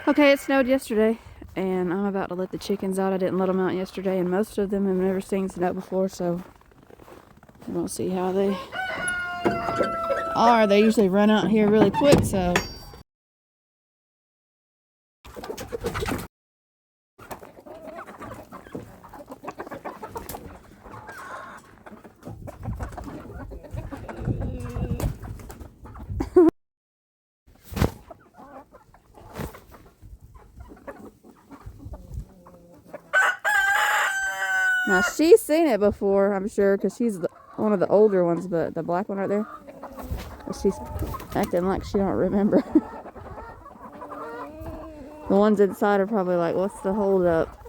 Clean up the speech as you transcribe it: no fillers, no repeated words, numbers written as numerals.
Okay, it snowed yesterday, and I'm about to let the chickens out. I didn't let them out yesterday, and most of them have never seen snow before, so we'll see how they are. They usually run out here really quick, so. Now, she's seen it before, I'm sure, because she's one of the older ones, but the black one right there, she's acting like she don't remember. The ones inside are probably like, what's the hold up?